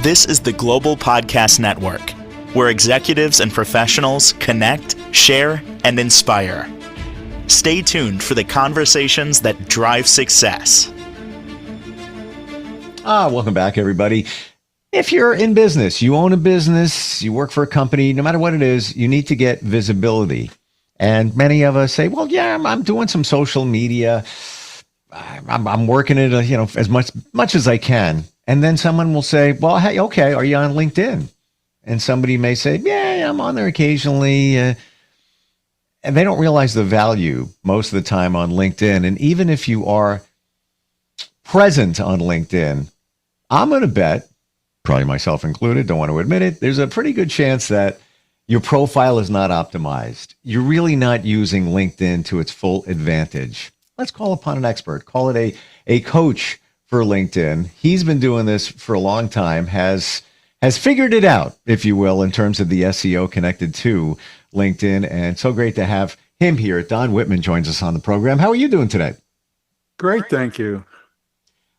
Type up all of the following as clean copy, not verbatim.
This is the Global Podcast Network, where executives and professionals connect, share, and inspire. Stay tuned for the conversations that drive success. Welcome back, everybody. If you're in business, you own a business, you work for a company, no matter what it is, you need to get visibility. And many of us say, well, yeah, I'm doing some social media. I'm working it, as much as I can. And then someone will say, well, hey, okay, are you on LinkedIn? And somebody may say, yeah, I'm on there occasionally. And they don't realize the value most of the time on LinkedIn. And even if you are present on LinkedIn, I'm going to bet, probably myself included, don't want to admit it, there's a pretty good chance that your profile is not optimized. You're really not using LinkedIn to its full advantage. Let's call upon an expert. Call it a coach for LinkedIn. He's been doing this for a long time, has figured it out, if you will, in terms of the SEO connected to LinkedIn. And so great to have him here. Don Wittman joins us on the program. How are you doing today? Great, thank you.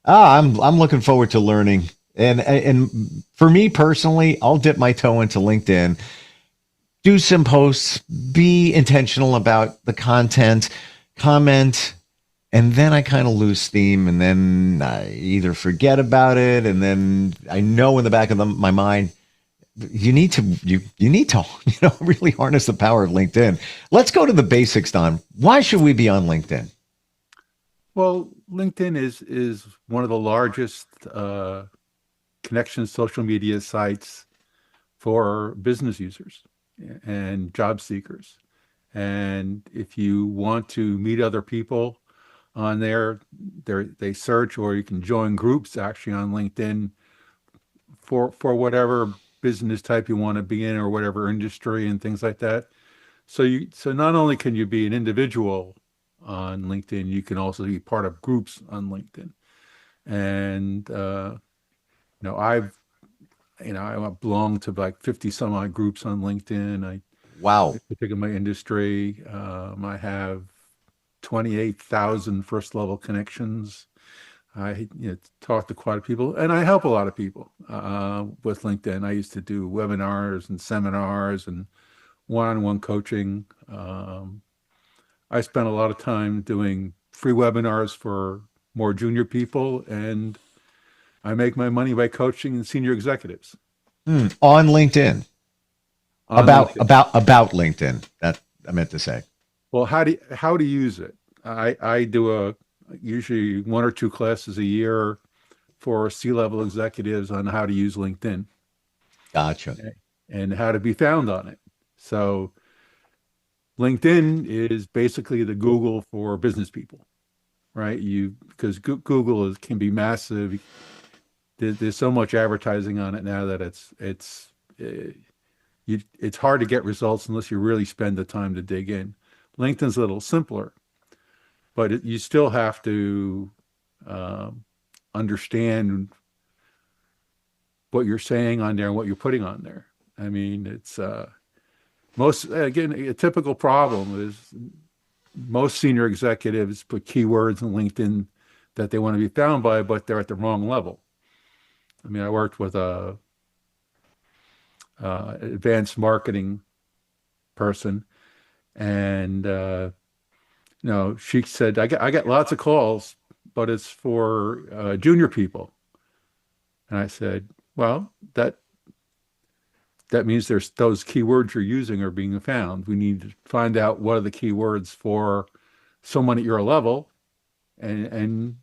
I'm looking forward to learning. And for me personally, I'll dip my toe into LinkedIn, do some posts, be intentional about the content, comment, and then I kind of lose steam, and then I either forget about it, and then I know in the back of my mind, you need to really harness the power of LinkedIn. Let's go to the basics, Don. Why should we be on LinkedIn? Well, LinkedIn is one of the largest connection social media sites for business users and job seekers. And if you want to meet other people on there, they search, or you can join groups actually on LinkedIn for whatever business type you want to be in or whatever industry and things like that. So not only can you be an individual on LinkedIn, you can also be part of groups on LinkedIn. And I belong to like 50 some odd groups on LinkedIn. Wow. Particularly my industry, I have 28,000 first level connections. I talk to quite a few people, and I help a lot of people with LinkedIn. I used to do webinars and seminars and one-on-one coaching. I spent a lot of time doing free webinars for more junior people, and I make my money by coaching senior executives. On LinkedIn. About LinkedIn. That I meant to say. Well, how do you use it? I do usually 1 or 2 classes a year for C-level executives on how to use LinkedIn. Gotcha. And how to be found on it. So LinkedIn is basically the Google for business people, right? Because Google can be massive. There's so much advertising on it now that it's hard to get results unless you really spend the time to dig in. LinkedIn's a little simpler, but you still have to understand what you're saying on there and what you're putting on there. I mean, it's a typical problem is most senior executives put keywords in LinkedIn that they want to be found by, but they're at the wrong level. I mean, I worked with a advanced marketing person, and she said, I get lots of calls, but it's for junior people. And I said, well, that means there's those keywords you're using are being found. We need to find out what are the keywords for someone at your level, and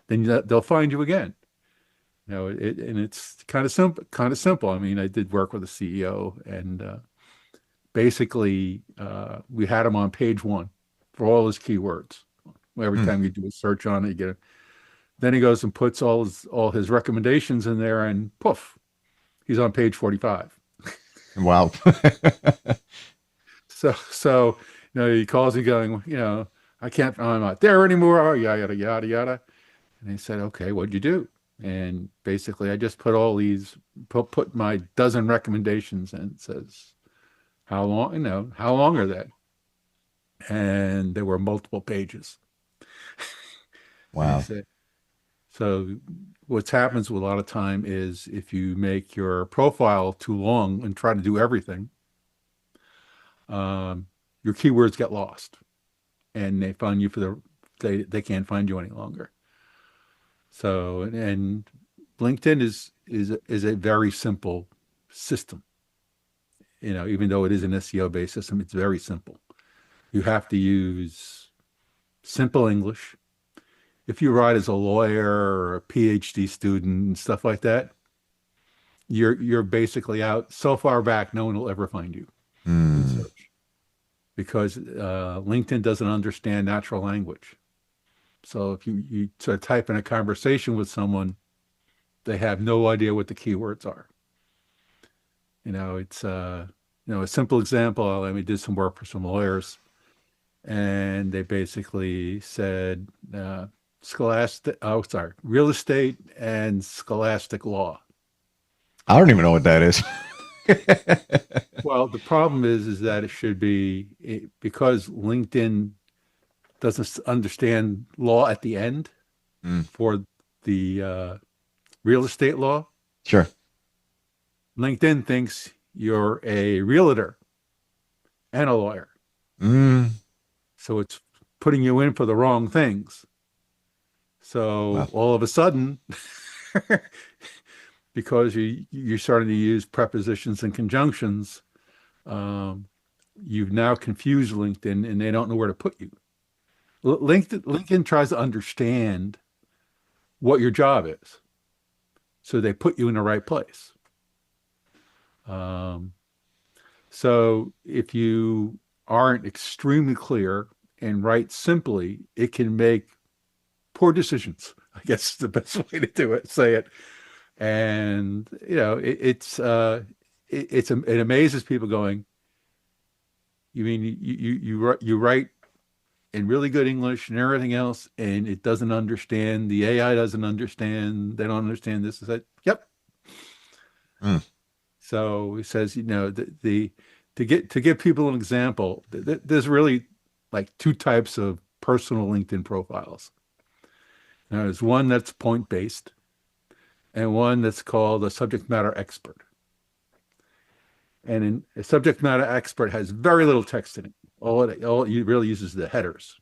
then they'll find you again. And it's kind of simple. I mean, I did work with a CEO, and basically we had him on page 1 for all his keywords. Every time you do a search on it, you get it. Then he goes and puts all his recommendations in there, and poof, he's on page 45. Wow. So he calls me going, I'm not there anymore, yada, yada, yada. And he said, okay, what'd you do? And basically I just put put my dozen recommendations in. It says, how long are they? And there were multiple pages. Wow. So what happens a lot of time is if you make your profile too long and try to do everything, your keywords get lost and they find you they can't find you any longer. So, and LinkedIn is a very simple system. Even though it is an SEO-based system, it's very simple. You have to use simple English. If you write as a lawyer or a PhD student and stuff like that, you're basically out so far back, no one will ever find you in search because LinkedIn doesn't understand natural language. So if you sort of type in a conversation with someone, they have no idea what the keywords are. It's a simple example. I did some work for some lawyers, and they basically said real estate and scholastic law. I don't even know what that is. Well, the problem is that it should be because LinkedIn doesn't understand law at the end for the real estate law. Sure. LinkedIn thinks you're a realtor and a lawyer. So it's putting you in for the wrong things. So all of a sudden, because you're starting to use prepositions and conjunctions, you've now confused LinkedIn and they don't know where to put you. LinkedIn tries to understand what your job is. So they put you in the right place. So if you aren't extremely clear and write simply, it can make poor decisions. I guess is the best way to say it. And it amazes people going, you mean you write in really good English and everything else, and it doesn't understand, the AI doesn't understand, they don't understand this. I said, yep. So he says, to give people an example, there's really like two types of personal LinkedIn profiles. Now, there's one that's point-based and one that's called a subject matter expert. And a subject matter expert has very little text in it. All it really uses the headers.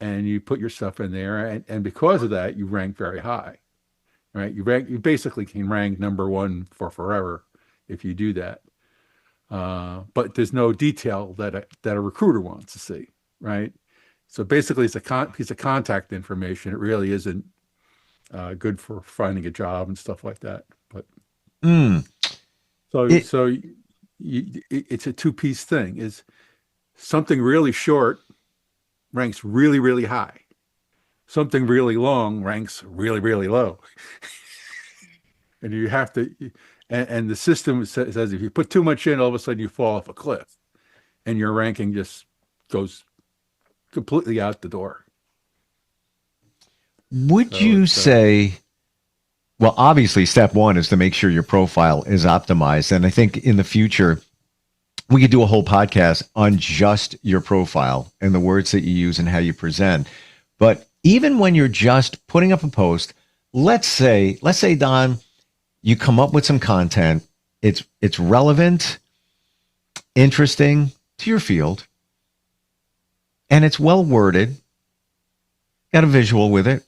And you put your stuff in there, and because of that, you rank very high. Right? You basically can rank number one for forever if you do that. But there's no detail that a recruiter wants to see, right? So basically, it's a piece of contact information. It really isn't good for finding a job and stuff like that. But it's a two-piece thing. Is something really short ranks really, really high. Something really long ranks really, really low. And you have to, and the system says if you put too much in, all of a sudden you fall off a cliff, and your ranking just goes completely out the door. Would you say, well, obviously step one is to make sure your profile is optimized. And I think in the future, we could do a whole podcast on just your profile and the words that you use and how you present. But even when you're just putting up a post, let's say, Don, you come up with some content. It's relevant, interesting to your field, and it's well worded, got a visual with it.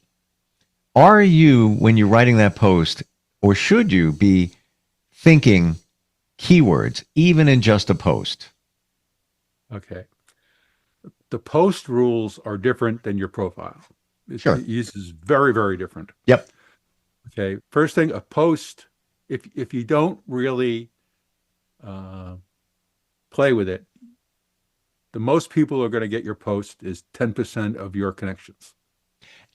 Are you, when you're writing that post, or should you be thinking keywords, even in just a post? Okay. The post rules are different than your profile. It uses very, very different. Yep. Okay. First thing, a post, if you don't really play with it, the most people are going to get your post is 10% of your connections.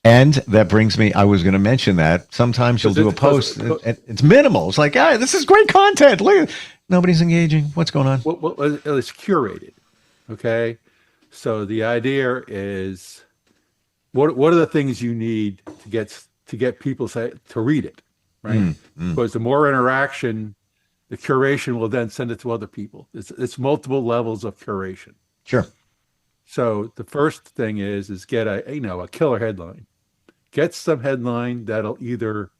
And that brings me, I was going to mention that sometimes you'll do a post, it's minimal. It's like, this is great content. Look, nobody's engaging. What's going on? Well, it's curated. Okay. So the idea is, what are the things you need to get people to read it, right? Because the more interaction, the curation will then send it to other people. It's multiple levels of curation. Sure. So the first thing is get a killer headline. Get some headline that'll either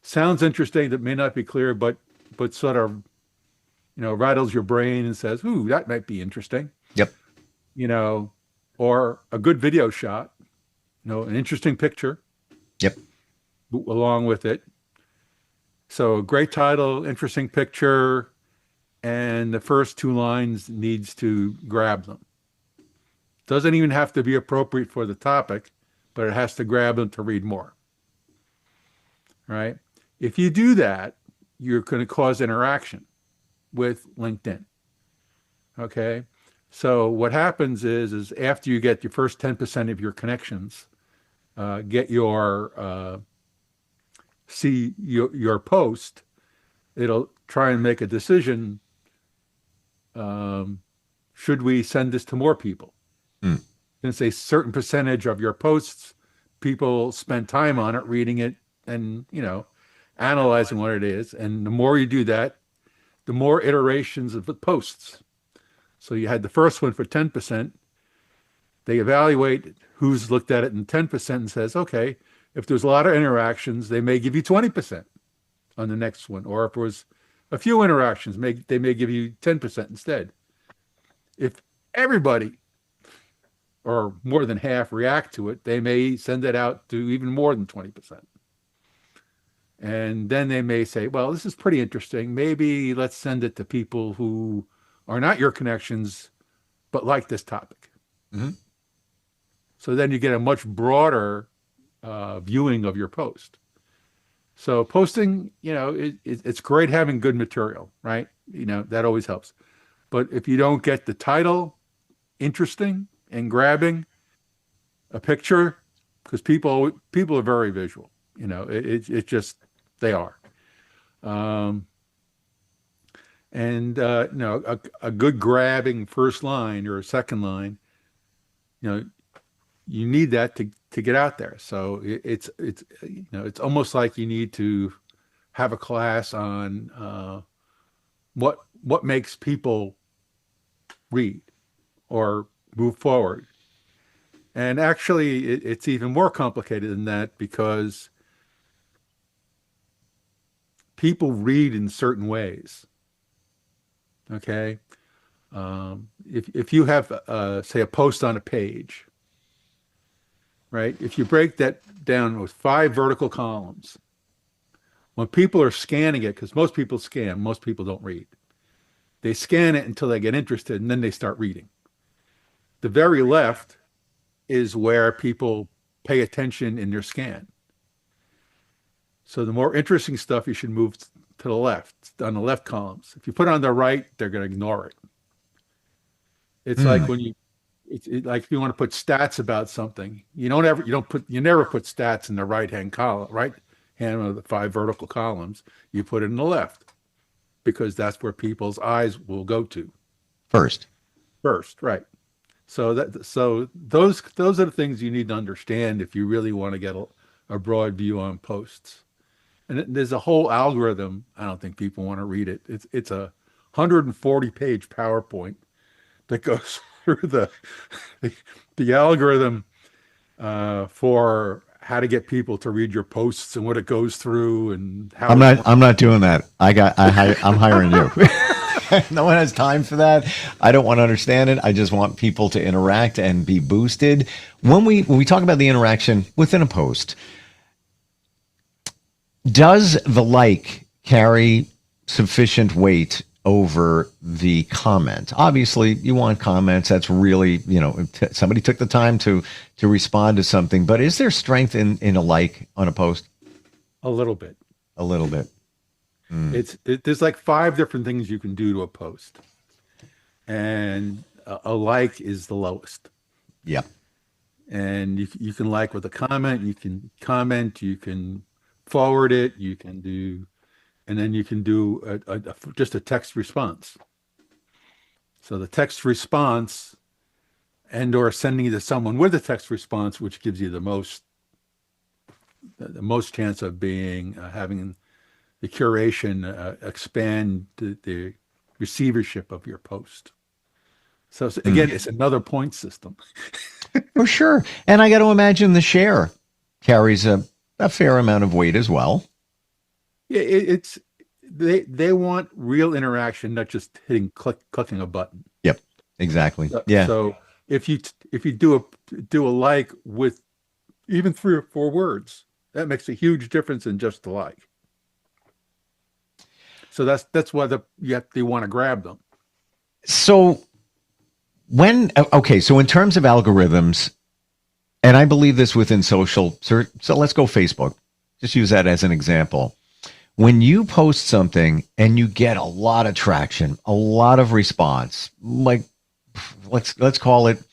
sounds interesting that may not be clear, but sort of, rattles your brain and says, "Ooh, that might be interesting." Yep. You know, or a good video shot, an interesting picture Yep. along with it. So a great title, interesting picture, and the first two lines needs to grab them. Doesn't even have to be appropriate for the topic, but it has to grab them to read more. Right? If you do that, you're going to cause interaction with LinkedIn. Okay? So what happens is after you get your first 10% of your connections, get see your post, it'll try and make a decision. Should we send this to more people? Since a certain percentage of your posts, people spend time on it, reading it, and analyzing what it is. And the more you do that, the more iterations of the posts. So you had the first one for 10%. They evaluate who's looked at it in 10% and says, okay, if there's a lot of interactions, they may give you 20% on the next one. Or if there was a few interactions, they may give you 10% instead. If everybody or more than half react to it, they may send it out to even more than 20%. And then they may say, well, this is pretty interesting. Maybe let's send it to people who are not your connections, but like this topic. Mm-hmm. So then you get a much broader viewing of your post. So posting, it's great having good material, right? That always helps. But if you don't get the title interesting and grabbing, a picture, because people are very visual, it just, they are. A good grabbing first line or a second line, you need that to get out there. So it's almost like you need to have a class on what makes people read or move forward. And actually, it's even more complicated than that, because people read in certain ways. Okay, if you have say a post on a page, right? If you break that down with 5 vertical columns, when people are scanning it, because most people scan, most people don't read. They scan it until they get interested, and then they start reading. The very left is where people pay attention in their scan. So the more interesting stuff, you should move to the left, on the left columns. If you put it on the right, they're going to ignore it. It's like when like if you want to put stats about something, you never put stats in the right-hand column, right hand of the 5 vertical columns. You put it in the left, because that's where people's eyes will go to First, right? So those are the things you need to understand if you really want to get a broad view on posts. And there's a whole algorithm. I don't think people want to read it. It's a 140-page PowerPoint that goes through the algorithm for how to get people to read your posts and what it goes through and how. I'm not doing that. I'm hiring you. No one has time for that. I don't want to understand it. I just want people to interact and be boosted. When we talk about the interaction within a post, does the like carry sufficient weight over the comment? Obviously, you want comments. That's really, somebody took the time to respond to something. But is there strength in a like on a post? A little bit. A little bit. There's like 5 different things you can do to a post, and a like is the lowest. Yep. And you can like with a comment. You can comment. You can forward it. You can do. And then you can do just a text response. So the text response or sending it to someone with a text response, which gives you the most chance of having the curation expand the receivership of your post. So again, it's another point system. For sure. And I got to imagine the share carries a fair amount of weight as well. Yeah, it's they want real interaction, not just clicking a button. Yep, exactly. So, Yeah. so if you do a like with even 3 or 4 words, that makes a huge difference in just the like. So that's why they want to grab them. So okay, so in terms of algorithms, and I believe this within social, so let's go Facebook. Just use that as an example. When you post something and you get a lot of traction, a lot of response, like let's call it,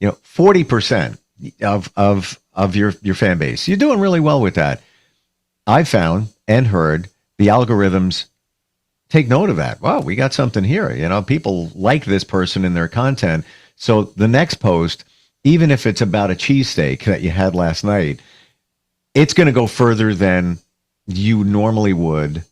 40% of your fan base, you're doing really well with that. I found and heard the algorithms take note of that. Wow, we got something here. People like this person and their content. So the next post, even if it's about a cheesesteak that you had last night, it's going to go further than you normally would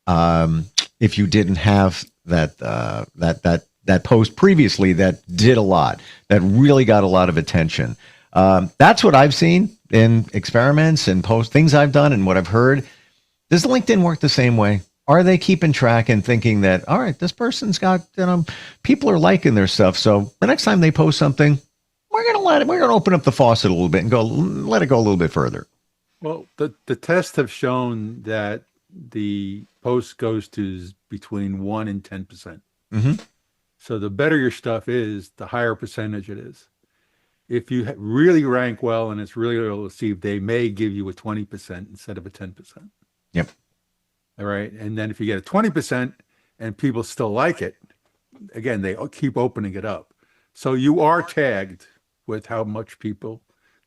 if you didn't have that post previously that did a lot, that really got a lot of attention. That's what I've seen in experiments and things I've done and what I've heard. Does LinkedIn work the same way? Are they keeping track and thinking that, all right, this person's got, people are liking their stuff. So the next time they post something, we're going to open up the faucet a little bit and let it go a little bit further. Well, the tests have shown that the post goes to between 1 and 10%. Mm-hmm. So the better your stuff is, the higher percentage it is. If you really rank well and it's really well received, they may give you a 20% instead of a 10%. Yep. All right. And then if you get a 20% and people still like it, again, they keep opening it up. So you are tagged with how much people,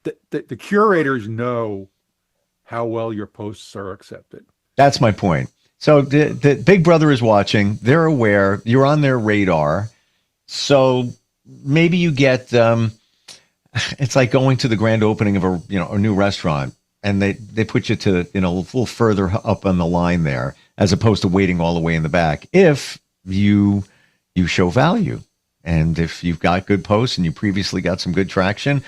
the curators know how well your posts are accepted. That's my point. So the Big Brother is watching. They're aware. You're on their radar. So maybe you get, it's like going to the grand opening of a new restaurant. And they put you to, a little further up on the line there, as opposed to waiting all the way in the back. If you show value, and if you've got good posts and you previously got some good traction,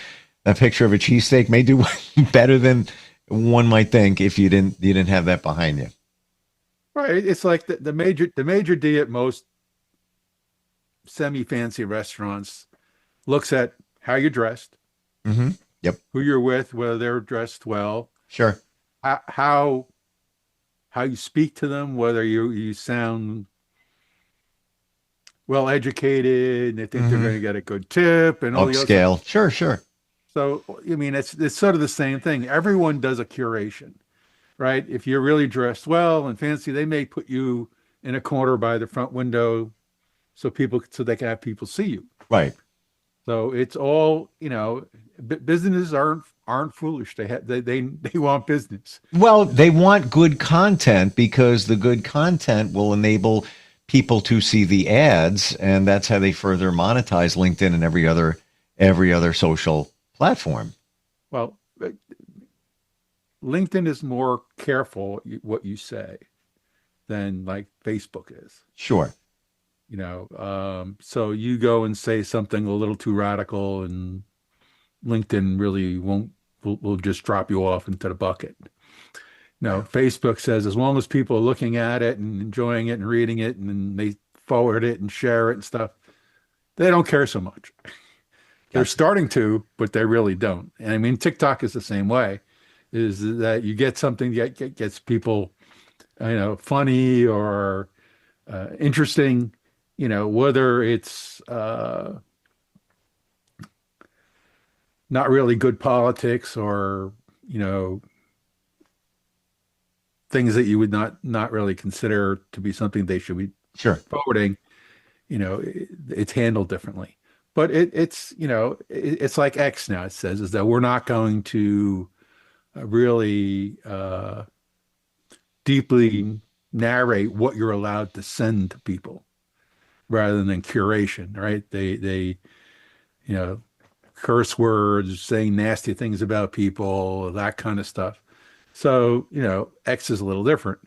a picture of a cheesesteak may do better than one might think if you didn't have that behind you. Right. It's like the major D at most semi-fancy restaurants looks at how you're dressed. Mm-hmm. Yep. Who you're with, whether they're dressed well. Sure. How you speak to them, whether you sound well educated, they think they're going to get a good tip and all the upscale. Sure. So I mean, it's sort of the same thing. Everyone does a curation, right? If you're really dressed well and fancy, they may put you in a corner by the front window so they can have people see you. Right. So it's all, businesses aren't foolish. They want business. Well, they want good content because the good content will enable people to see the ads, and that's how they further monetize LinkedIn and every other social platform. Well, LinkedIn is more careful what you say than like Facebook is. Sure. So you go and say something a little too radical, and LinkedIn really will just drop you off into the bucket. Facebook says as long as people are looking at it and enjoying it and reading it, and then they forward it and share it and stuff, they don't care so much. They're starting to, but they really don't. And I mean, TikTok is the same way. Is that you get something that gets people, funny or interesting. Whether it's not really good politics or, things that you would not really consider to be something they should be forwarding, it's handled differently. But it's like X now. It says is that we're not going to really deeply narrate what you're allowed to send to people, rather than curation, right? They curse words, saying nasty things about people, that kind of stuff. So, X is a little different.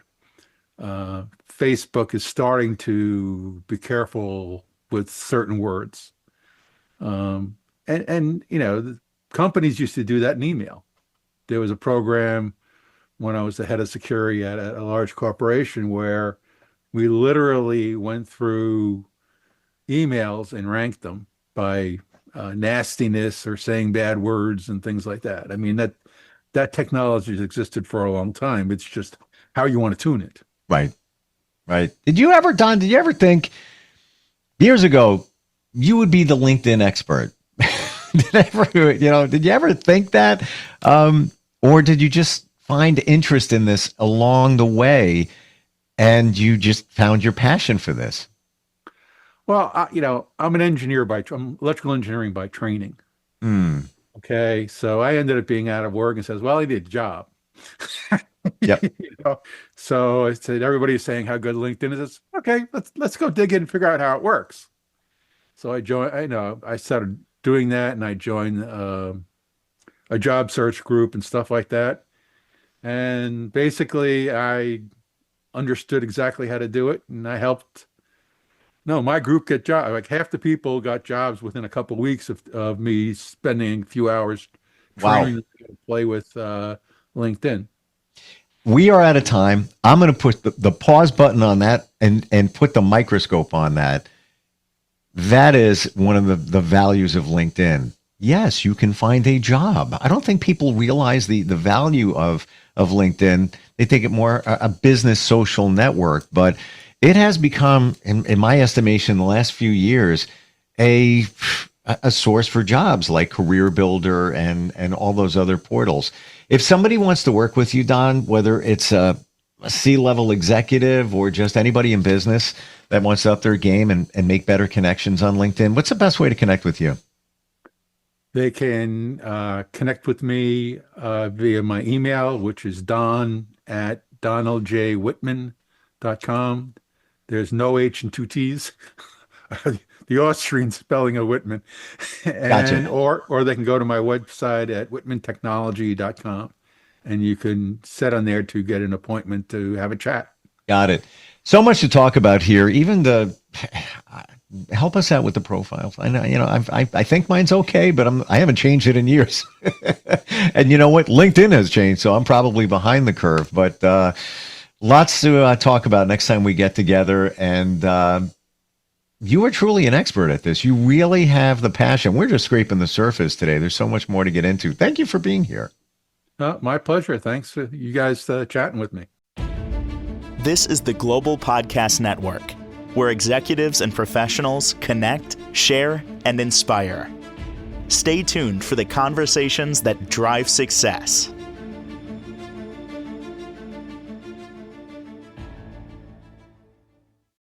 Facebook is starting to be careful with certain words. And the companies used to do that in email. there was a program when I was the head of security at a large corporation where we literally went through emails and ranked them by nastiness or saying bad words and things like that. I mean, that technology has existed for a long time. It's just how you want to tune it. Right. Right. Did you ever think years ago you would be the LinkedIn expert? Did you ever think that? Or did you just find interest in this along the way and you just found your passion for this? Well, I'm I'm electrical engineering by training. Mm. Okay. So I ended up being out of work and says, well, I need a job. Yep. So I said, everybody's saying how good LinkedIn is. It's, okay, let's go dig in and figure out how it works. So I started doing that, and I joined a job search group and stuff like that. And basically, I understood exactly how to do it, and I helped. No, my group get jobs. Like half the people got jobs within a couple of weeks of me spending a few hours training them to play with LinkedIn. We are out of time. I'm going to put the pause button on that and put the microscope on that. That is one of the values of LinkedIn. Yes, you can find a job. I don't think people realize the value of LinkedIn. They think it more a business social network, but it has become, in my estimation, the last few years, a source for jobs like Career Builder and all those other portals. If somebody wants to work with you, Don, whether it's a C-level executive or just anybody in business that wants to up their game and make better connections on LinkedIn, what's the best way to connect with you? They can connect with me via my email, which is don@donaldjwittman.com. There's no H and two T's. The Austrian spelling of Wittman. Gotcha. Or they can go to my website at whitmantechnology.com, and you can set on there to get an appointment to have a chat. Got it. So much to talk about here. Even help us out with the profiles. I know, I think mine's okay, but I haven't changed it in years. And you know what? LinkedIn has changed, so I'm probably behind the curve. But lots to talk about next time we get together. And you are truly an expert at this. You really have the passion. We're just scraping the surface today. There's so much more to get into. Thank you for being here. My pleasure. Thanks for you guys chatting with me. This is the Global Podcast Network, where executives and professionals connect, share, and inspire. Stay tuned for the conversations that drive success.